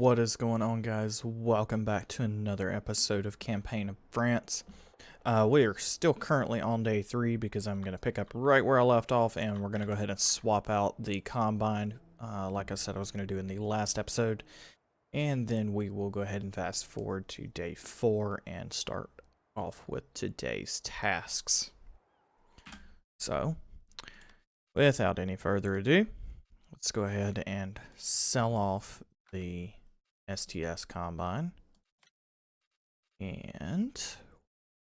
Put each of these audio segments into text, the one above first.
What is going on, guys? Welcome back to another episode of Campaign of France. We are still currently on day 3 because I'm going to pick up right where I left off, and we're going to go ahead and swap out the combine like I said I was going to do in the last episode. And then we will go ahead and fast forward to day 4 and start off with today's tasks. So, without any further ado, let's go ahead and sell off the STS combine. And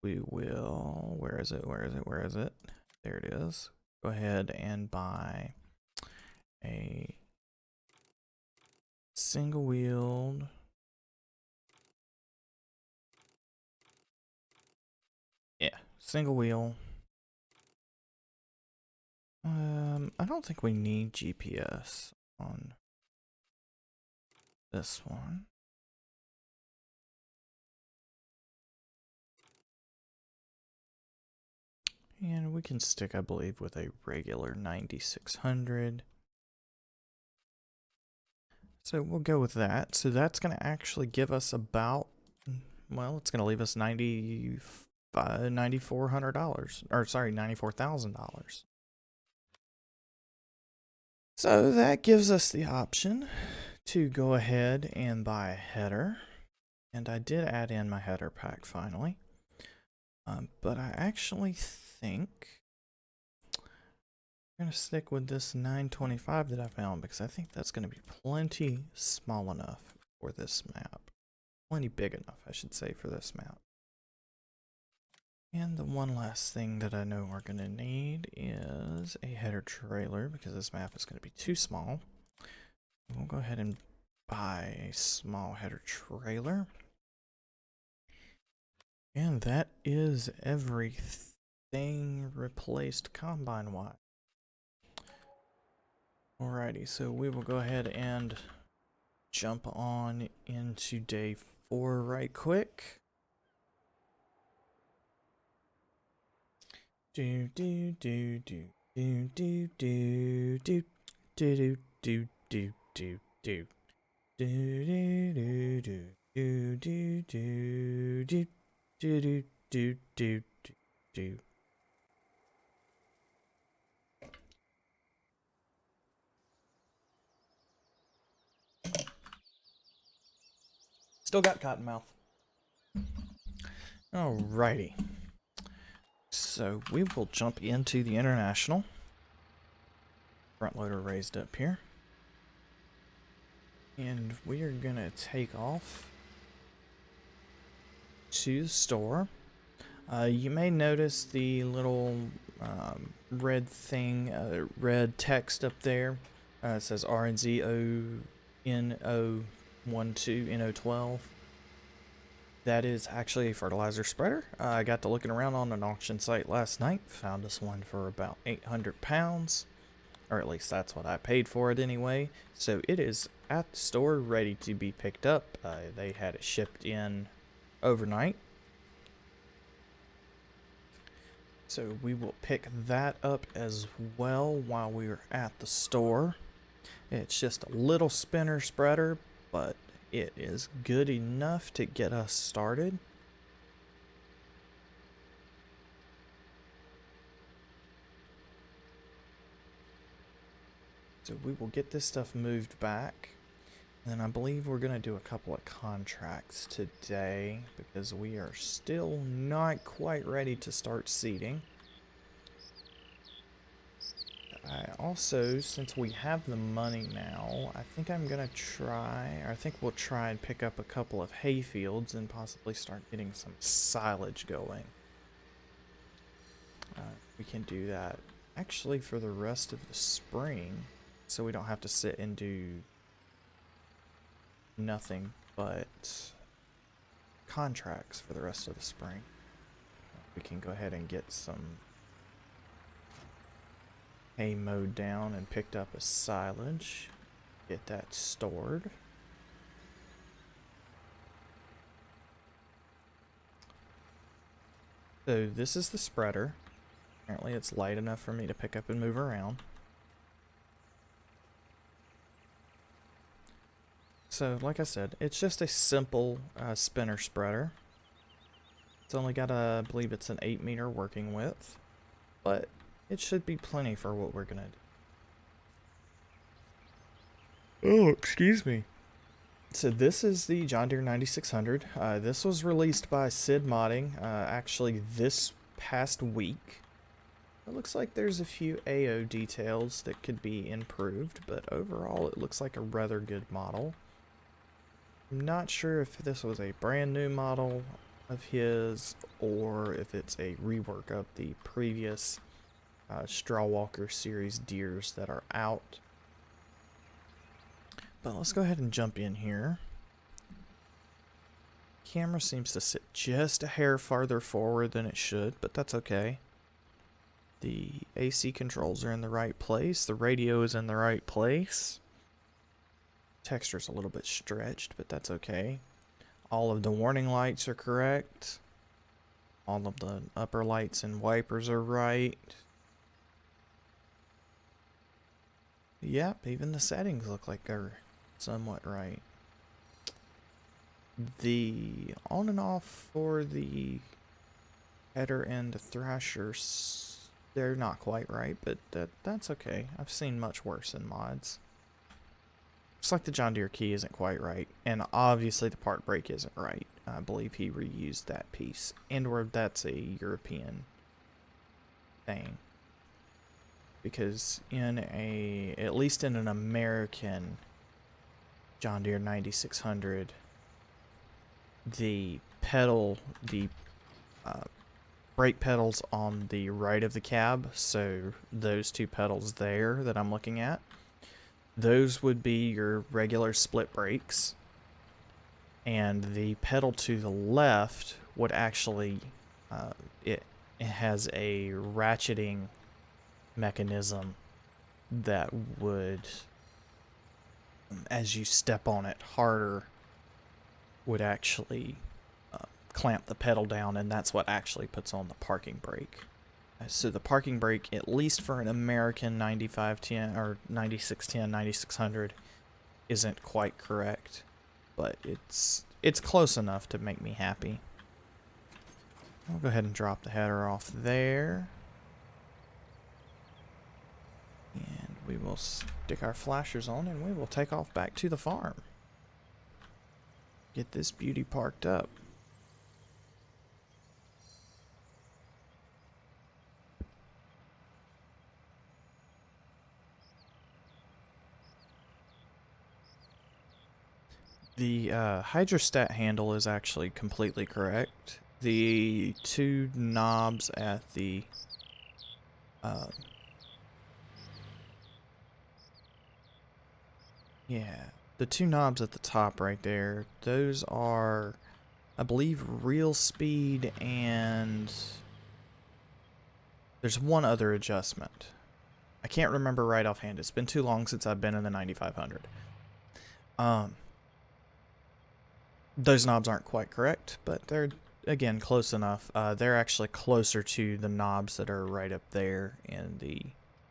we will, where is it? There it is. Go ahead and buy a single wheeled single wheel. I don't think we need GPS on this one. And we can stick, I believe, with a regular 9600. So we'll go with that. So that's going to actually give us about, well, it's going to leave us $9,400, or sorry, $94,000. So that gives us the option to go ahead and buy a header. And I did add in my header pack finally. But I actually think I'm going to stick with this 925 that I found because I think that's going to be plenty small enough for this map. Plenty big enough, I should say, for this map. And the one last thing that I know we're going to need is a header trailer because this map is going to be too small. We'll go ahead and buy a small header trailer. And that is everything replaced combine-wise. Alrighty, so we will go ahead and jump on into day 4 right quick. Do do do do do do do do do do do do do do do do do do do do. Do. Still got cotton mouth. Alrighty. So we will jump into the international. Front loader raised up here. And we are gonna take off to the store. You may notice the little red thing, red text up there. It says RNZONO12, NO12. That is actually a fertilizer spreader. I got to looking around on an auction site last night. Found this one for about 800 pounds. Or at least that's what I paid for it anyway. So it is at the store ready to be picked up. They had it shipped in overnight. So we will pick that up as well while we are at the store. It's just a little spinner spreader, but it is good enough to get us started. So we will get this stuff moved back. And I believe we're going to do a couple of contracts today because we are still not quite ready to start seeding. I also, since we have the money now, I think I'm going to try, or I think we'll try and pick up a couple of hay fields and possibly start getting some silage going. We can do that actually for the rest of the spring, so we don't have to sit and do nothing but contracts for the rest of the spring. We can go ahead and get some hay mowed down and picked up as silage. Get that stored. So this is the spreader. Apparently it's light enough for me to pick up and move around. So, like I said, it's just a simple spinner spreader. It's only got I believe it's an 8-meter working width, but it should be plenty for what we're gonna do. Oh, excuse me. So this is the John Deere 9600. This was released by Sid Modding actually this past week. It looks like there's a few AO details that could be improved, but overall it looks like a rather good model. I'm not sure if this was a brand new model of his or if it's a rework of the previous Straw Walker series Deers that are out. But let's go ahead and jump in here. Camera seems to sit just a hair farther forward than it should, but that's okay. The AC controls are in the right place. The radio is in the right place. Texture's a little bit stretched, but that's okay. All of the warning lights are correct. All of the upper lights and wipers are right. Yep, even the settings look like they're somewhat right. The on and off for the header and the thrashers, they're not quite right, but that's okay. I've seen much worse in mods. Looks like the John Deere key isn't quite right, and obviously the part break isn't right. I believe he reused that piece, and or that's a European thing. Because in at least in an American John Deere 9600, the brake pedals on the right of the cab, so those two pedals there that I'm looking at, those would be your regular split brakes, and the pedal to the left would actually it has a ratcheting mechanism that would, as you step on it harder, would actually clamp the pedal down, and that's what actually puts on the parking brake. So the parking brake, at least for an American 9510 or 9610, 9600, isn't quite correct, but it's close enough to make me happy. I'll go ahead and drop the header off there. And we will stick our flashers on and we will take off back to the farm. Get this beauty parked up. The hydrostat handle is actually completely correct. The two knobs at the the two knobs at the top right there, those are, I believe, real speed, and there's one other adjustment. I can't remember right offhand. It's been too long since I've been in the 9500. Those knobs aren't quite correct, but they're, again, close enough. They're actually closer to the knobs that are right up there in the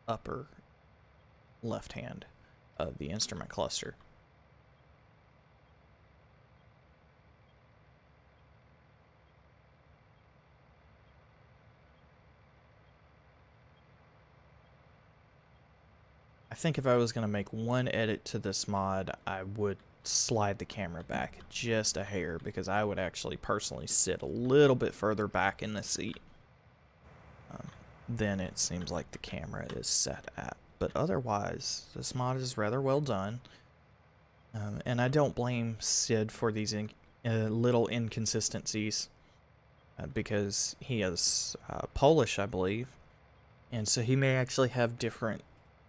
upper left hand of the instrument cluster. I think if I was going to make one edit to this mod, I would slide the camera back just a hair, because I would actually personally sit a little bit further back in the seat than it seems like the camera is set at. But otherwise, this mod is rather well done, and I don't blame Sid for these little inconsistencies, because he is Polish, I believe, and so he may actually have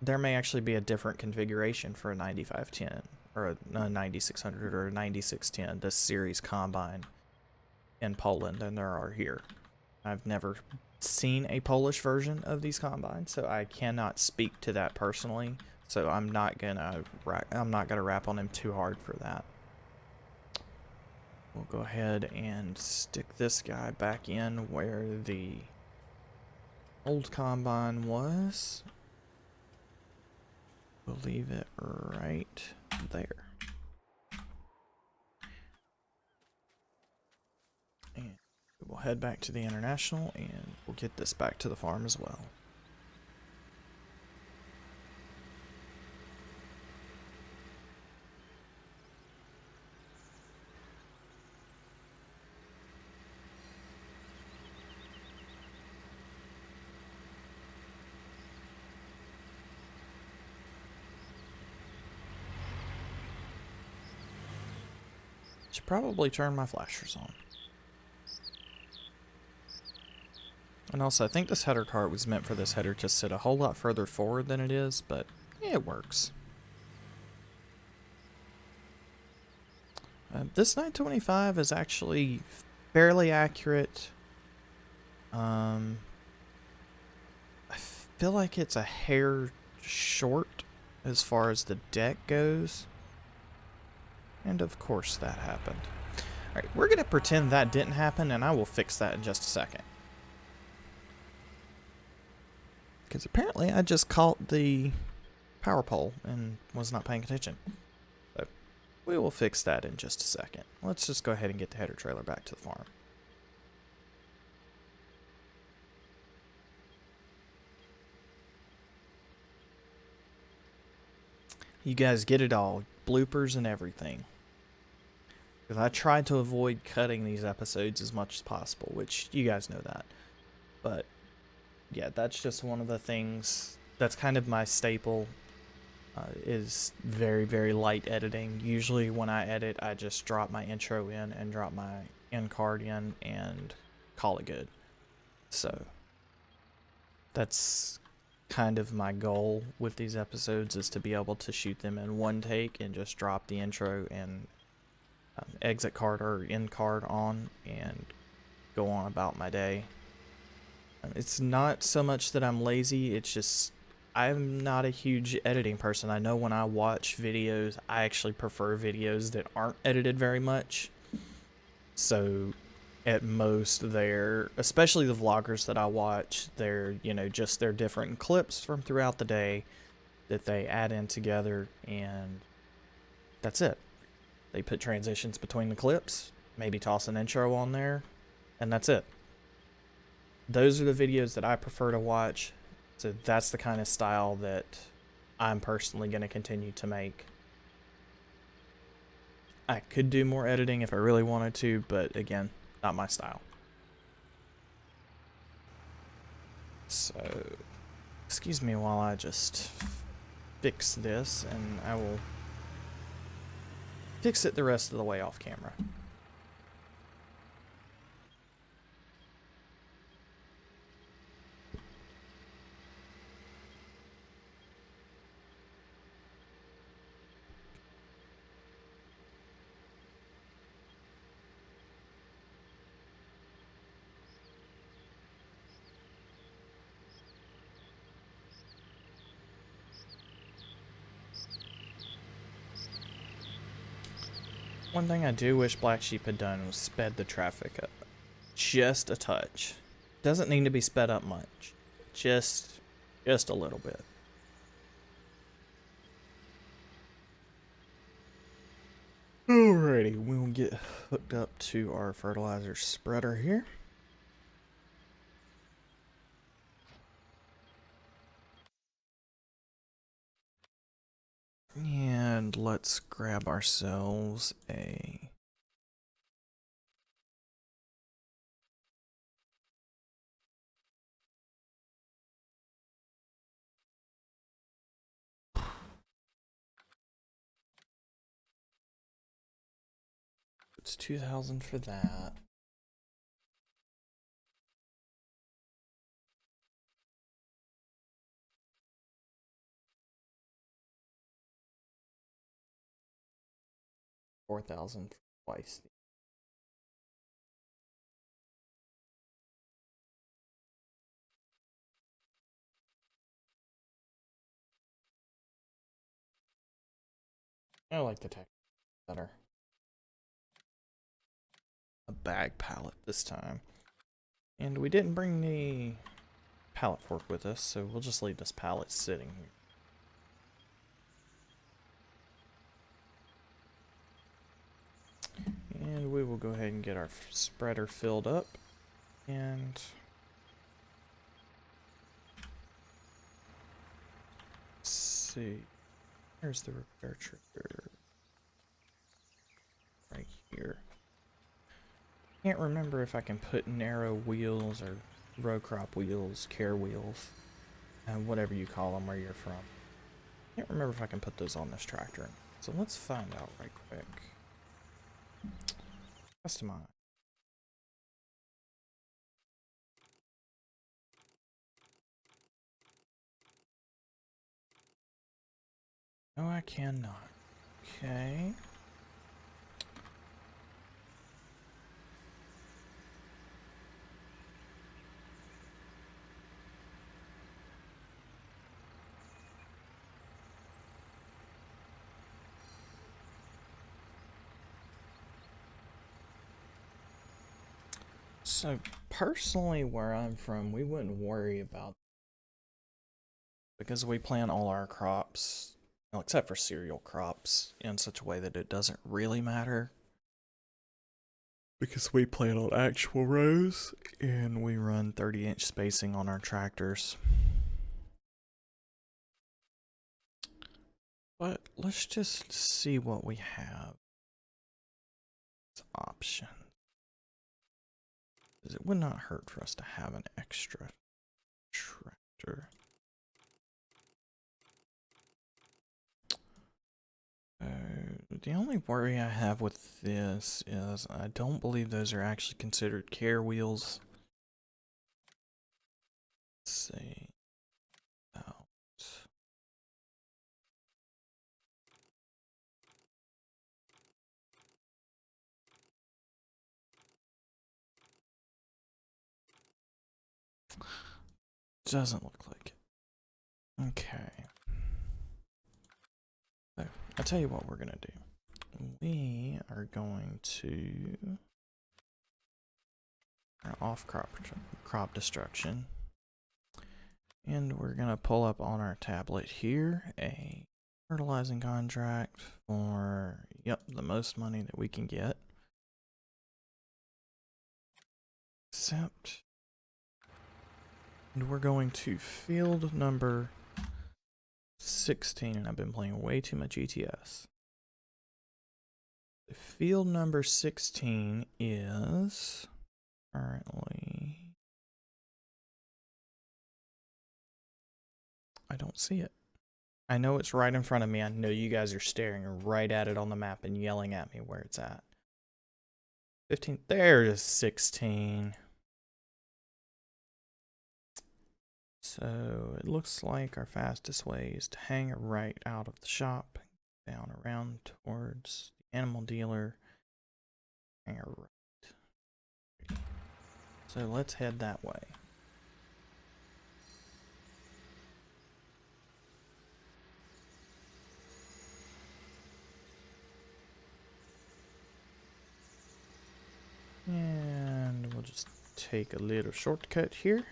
there may actually be a different configuration for a 9510 or a 9600 or a 9610, this series combine, in Poland than there are here. I've never seen a Polish version of these combines, so I cannot speak to that personally. So I'm not gonna rap on him too hard for that. We'll go ahead and stick this guy back in where the old combine was. We'll leave it right there. We'll head back to the International and we'll get this back to the farm as well. Should probably turn my flashers on. And also, I think this header cart was meant for this header to sit a whole lot further forward than it is, but it works. This 925 is actually fairly accurate. I feel like it's a hair short as far as the deck goes. And of course that happened. Alright, we're going to pretend that didn't happen, and I will fix that in just a second. Because apparently I just caught the power pole and was not paying attention. So we will fix that in just a second. Let's just go ahead and get the header trailer back to the farm. You guys get it all, bloopers and everything. Because I tried to avoid cutting these episodes as much as possible, which you guys know that. But yeah, that's just one of the things that's kind of my staple, is very, very light editing. Usually when I edit, I just drop my intro in and drop my end card in and call it good. So that's kind of my goal with these episodes, is to be able to shoot them in one take and just drop the intro and exit card or end card on and go on about my day. It's not so much that I'm lazy, it's just I'm not a huge editing person. I know when I watch videos, I actually prefer videos that aren't edited very much. So at most they're, especially the vloggers that I watch, they're, you know, just they're different clips from throughout the day that they add in together, and that's it. They put transitions between the clips, maybe toss an intro on there, and that's it. Those are the videos that I prefer to watch, so that's the kind of style that I'm personally going to continue to make. I could do more editing if I really wanted to, but again, not my style. So, excuse me while I just fix this, and I will fix it the rest of the way off camera. One thing I do wish Black Sheep had done was sped the traffic up just a touch. Doesn't need to be sped up much, just a little bit. Alrighty, we'll get hooked up to our fertilizer spreader here. And let's grab ourselves a... It's 2,000 for that. $4,000 twice. I like the tech better. A bag pallet this time. And we didn't bring the pallet fork with us, so we'll just leave this pallet sitting here. And we will go ahead and get our spreader filled up. And let's see. There's the repair trigger. Right here. Can't remember if I can put narrow wheels or row crop wheels, care wheels, and whatever you call them where you're from. Can't remember if I can put those on this tractor. So let's find out right quick. Customize. No, I cannot. Okay. So personally, where I'm from, we wouldn't worry about because we plant all our crops, well, except for cereal crops, in such a way that it doesn't really matter. Because we plant on actual rows and we run 30-inch spacing on our tractors. But let's just see what we have as options. Because it would not hurt for us to have an extra tractor. The only worry I have with this is I don't believe those are actually considered care wheels. Let's see. Out. Doesn't look like it. Okay. So, I'll tell you what we're gonna do. We are going to off crop destruction, and we're gonna pull up on our tablet here a fertilizing contract for the most money that we can get. Accept, and we're going to field number 16, and I've been playing way too much ETS. The field number 16 is currently, I don't see it. I know it's right in front of me. I know you guys are staring right at it on the map and yelling at me where it's at. 15, there's 16. So it looks like our fastest way is to hang it right out of the shop, down around towards the animal dealer, hang it right. So let's head that way. And we'll just take a little shortcut here.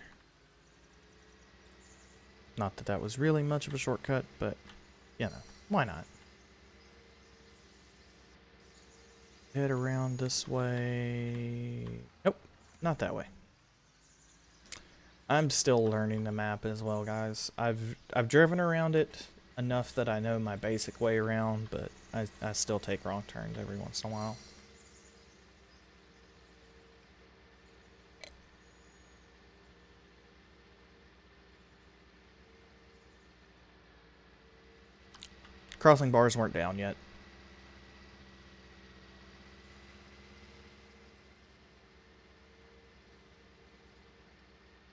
Not that that was really much of a shortcut, but, you know, why not? Head around this way. Nope, not that way. I'm still learning the map as well, guys. I've driven around it enough that I know my basic way around, but I still take wrong turns every once in a while. Crossing bars weren't down yet.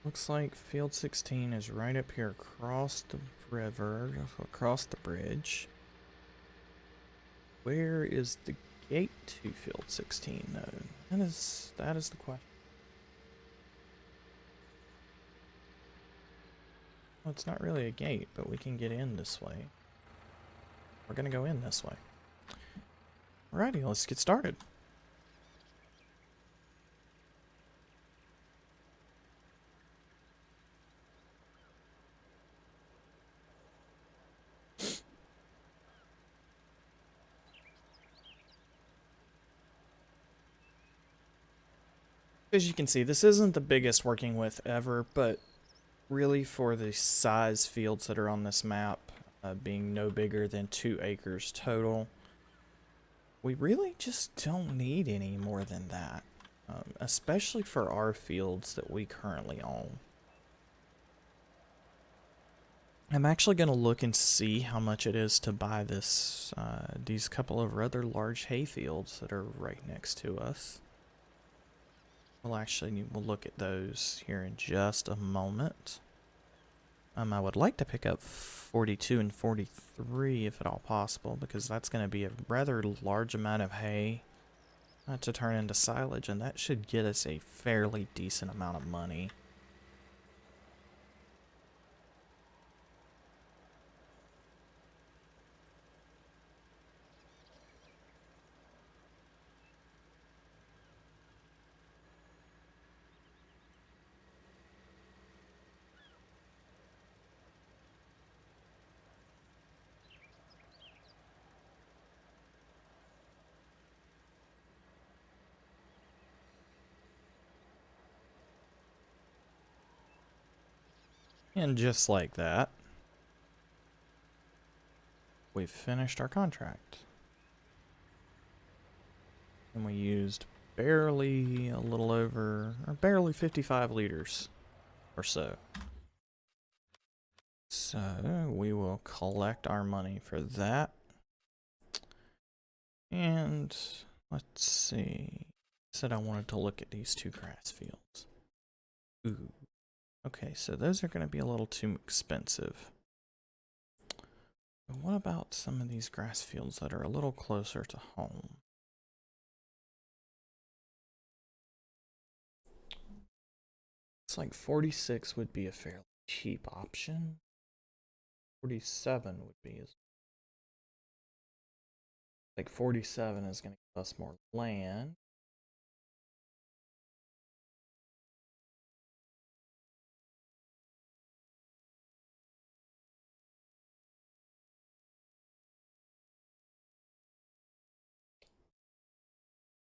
Looks like field 16 is right up here across the river, across the bridge. Where is the gate to field 16 though? That is the question. Well, it's not really a gate, but we can get in this way. We're gonna go in this way. Alrighty, let's get started. As you can see, this isn't the biggest working with ever, but really for the size fields that are on this map, being no bigger than 2 acres total, we really just don't need any more than that, especially for our fields that we currently own. I'm actually going to look and see how much it is to buy this, these couple of rather large hay fields that are right next to us. We'll look at those here in just a moment. I would like to pick up 42 and 43 if at all possible, because that's going to be a rather large amount of hay to turn into silage, and that should get us a fairly decent amount of money. And just like that, we've finished our contract. And we used barely a little over, or barely 55 liters or so. So we will collect our money for that. And let's see. I said I wanted to look at these 2 grass fields. Ooh. Okay, so those are going to be a little too expensive. But what about some of these grass fields that are a little closer to home? It's like 46 would be a fairly cheap option. 47 would be like 47 is going to give us more land.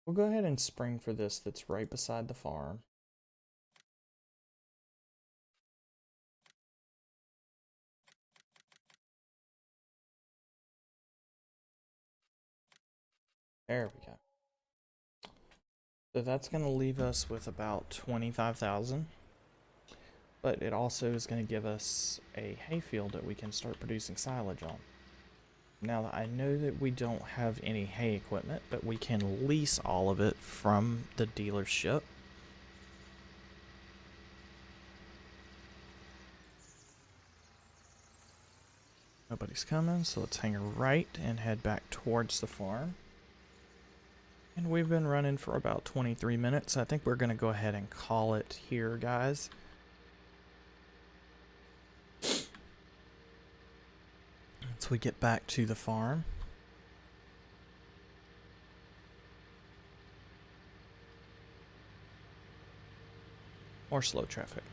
We'll go ahead and spring for this that's right beside the farm. There we go. So that's going to leave us with about 25,000. But it also is going to give us a hayfield that we can start producing silage on. Now, I know that we don't have any hay equipment, but we can lease all of it from the dealership. Nobody's coming, so let's hang a right and head back towards the farm. And we've been running for about 23 minutes. I think we're going to go ahead and call it here, guys. Once we get back to the farm. More slow traffic.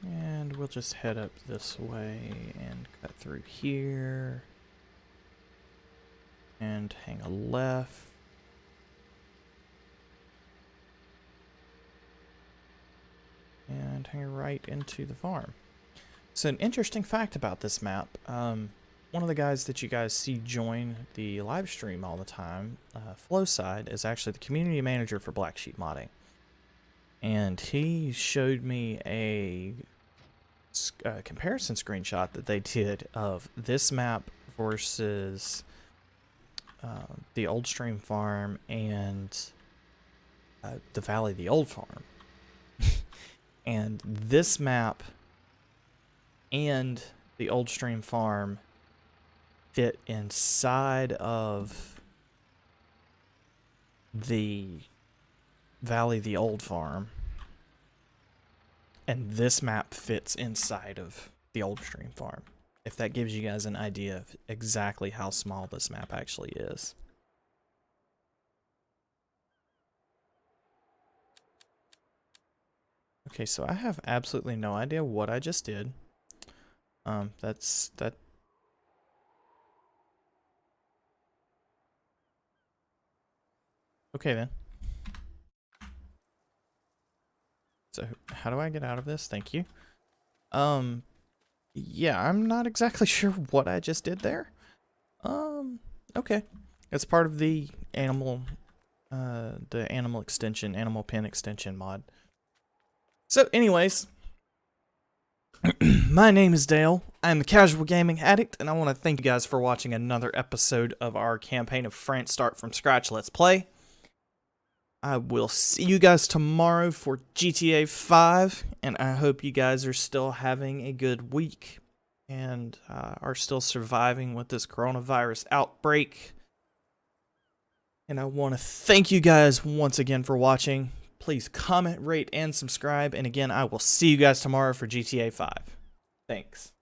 And we'll just head up this way and cut through here. And hang a left. And hang a right into the farm. So an interesting fact about this map, one of the guys that you guys see join the live stream all the time, Flowside, is actually the community manager for Black Sheep Modding. And he showed me a comparison screenshot that they did of this map versus the Old Stream Farm and the Valley of the Old Farm. And this map and the Old Stream Farm fit inside of the Valley of the Old Farm. And this map fits inside of the Old Stream Farm. If that gives you guys an idea of exactly how small this map actually is. Okay, so I have absolutely no idea what I just did. Okay then. So how do I get out of this? Thank you. Yeah, I'm not exactly sure what I just did there. Okay. It's part of the animal extension, animal pen extension mod. So anyways, my name is Dale. I'm the Casual Gaming Addict, and I want to thank you guys for watching another episode of our campaign of France Start From Scratch Let's Play. I will see you guys tomorrow for GTA 5, and I hope you guys are still having a good week and are still surviving with this coronavirus outbreak. And I want to thank you guys once again for watching. Please comment, rate, and subscribe. And again, I will see you guys tomorrow for GTA 5. Thanks.